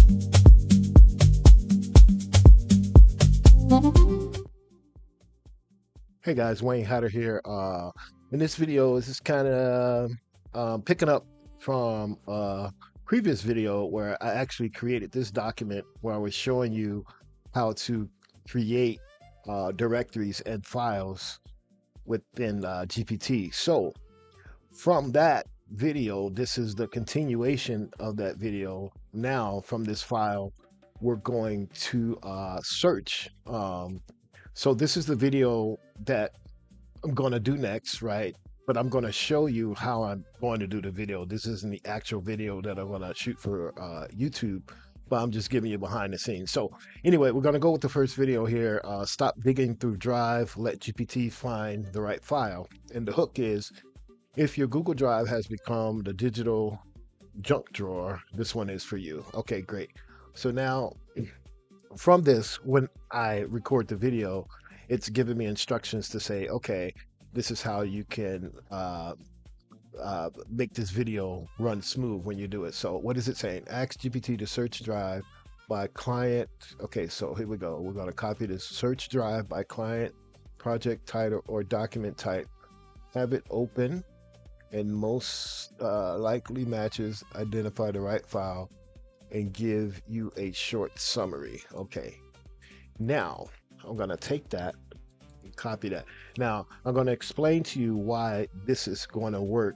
Hey guys, Wayne Hatter here. In this video, this is kind of picking up from a previous video where I actually created this document where I was showing you how to create directories and files within GPT. So from that video, this is the continuation of that video. Now from this file, we're going to search. So this is the video that I'm going to do next, right? But I'm going to show you how I'm going to do the video. This isn't the actual video that I'm going to shoot for YouTube, but I'm just giving you behind the scenes. So anyway, we're going to go with the first video here. Stop digging through Drive, let GPT find the right file. And the hook is, if your Google Drive has become the digital junk drawer, this one is for you. Okay, great. So now from this, when I record the video, it's giving me instructions to say, okay, this is how you can make this video run smooth when you do it. So what is it saying? Ask GPT to search Drive by client. Okay, so here we go. We're going to copy this. Search Drive by client, project title, or document type. Have it open and most likely matches, identify the right file, and give you a short summary. Okay, now I'm going to take that and copy that. Now I'm going to explain to you why this is going to work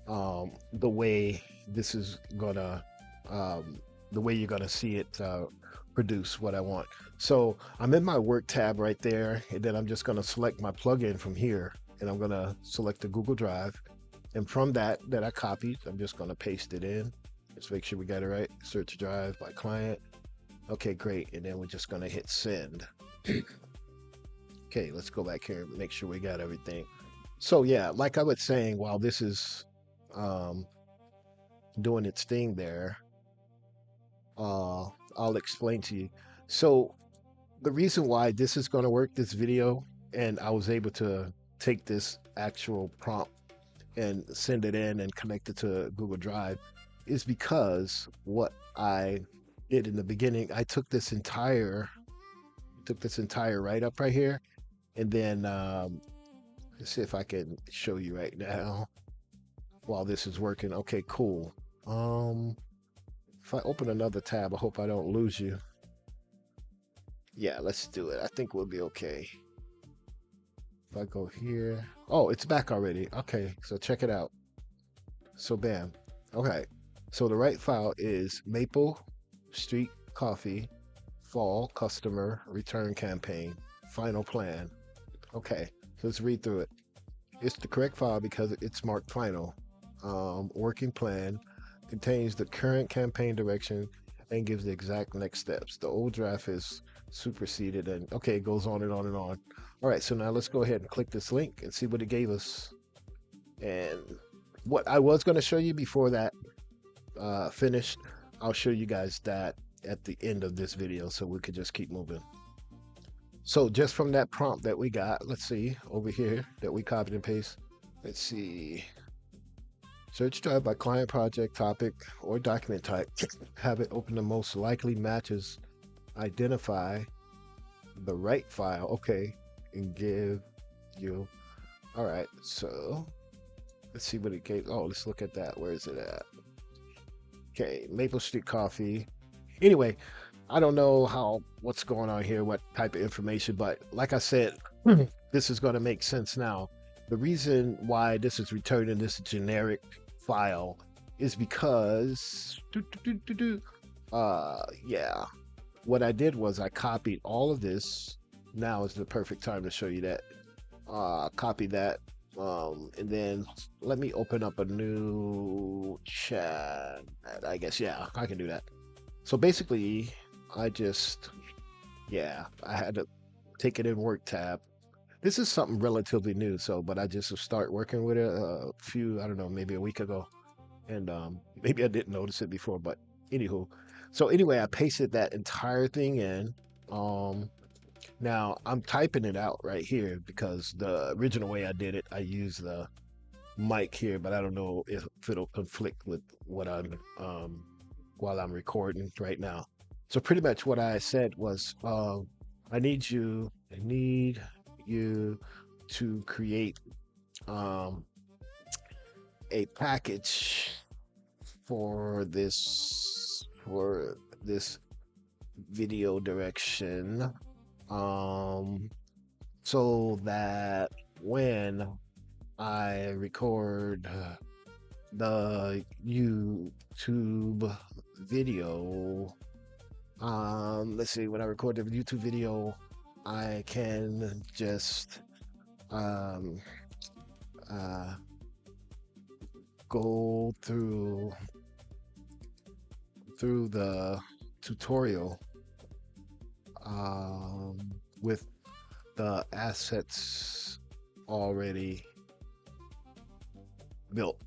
the way this is going to the way you're going to see it produce what I want. So I'm in my work tab right there, and then I'm just going to select my plugin from here, and I'm going to select the Google Drive, and from that I copied, I'm just going to paste it in. Let's make sure we got it right. Search Drive by client. Okay, great. And then we're just going to hit send. Okay, let's go back here and make sure we got everything. So yeah, like I was saying, while this is doing its thing there, I'll explain to you. So the reason why this is going to work, this video, and I was able to take this actual prompt and send it in and connect it to Google Drive, is because what I did in the beginning, I took this entire write-up right here, and then let's see if I can show you right now while this is working. Okay, cool. If I open another tab, I hope I don't lose you. Yeah, let's do it. I think we'll be okay. If I go here, oh, it's back already. Okay, so check it out. So bam. Okay, so the right file is Maple Street Coffee Fall Customer Return Campaign Final Plan. Okay, so let's read through it. It's the correct file because it's marked final. Working plan contains the current campaign direction and gives the exact next steps. The old draft is superseded, and okay, it goes on and on and on. All right, so now let's go ahead and click this link and see what it gave us. And what I was going to show you before that finished, I'll show you guys that at the end of this video, so we could just keep moving. So just from that prompt that we got, let's see over here that we copied and paste. Let's see. Search Drive by client, project, topic, or document type. Have it open the most likely matches. Identify the right file. Okay, and give you. All right, so let's see what it gave. Oh, let's look at that. Where is it at? Okay, Maple Street Coffee. Anyway, I don't know what's going on here, what type of information, but like I said, this is going to make sense now. The reason why this is returning this generic file is because yeah, what I did was I copied all of this. Now is the perfect time to show you that. Copy that, and then let me open up a new chat. I guess, yeah, I can do that. So basically, I had to take it in work tab. This is something relatively new, but I just start working with it I don't know, maybe a week ago, and maybe I didn't notice it before, but anywho. So anyway, I pasted that entire thing in. Now I'm typing it out right here because the original way I did it, I used the mic here, but I don't know if it'll conflict with what I'm while I'm recording right now. So pretty much what I said was, I need you to create um, a package for this video direction, um, so that when I record the YouTube video, let's see, when I record the YouTube video, I can just um, uh, go through the tutorial um, with the assets already built.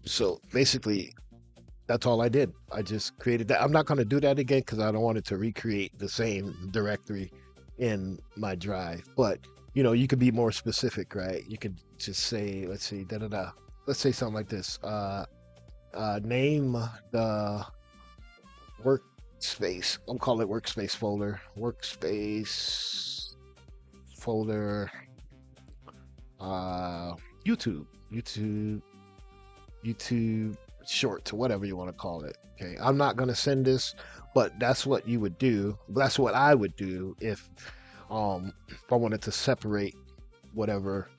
So basically, that's all I did. I just created that. I'm not going to do that again because I don't want it to recreate the same directory in my drive. But you could be more specific, right? You could just say, let's see, da da da. Let's say something like this. Name the workspace. I'm calling it workspace folder. Workspace folder. YouTube. YouTube short to whatever you want to call it. Okay, I'm not going to send this, but that's what you would do. That's what I would do if I wanted to separate whatever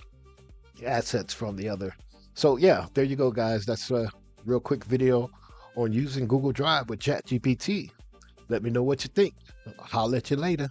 assets from the other. So yeah, there you go, guys. That's a real quick video on using Google Drive with ChatGPT. Let me know what you think. I'll let you later.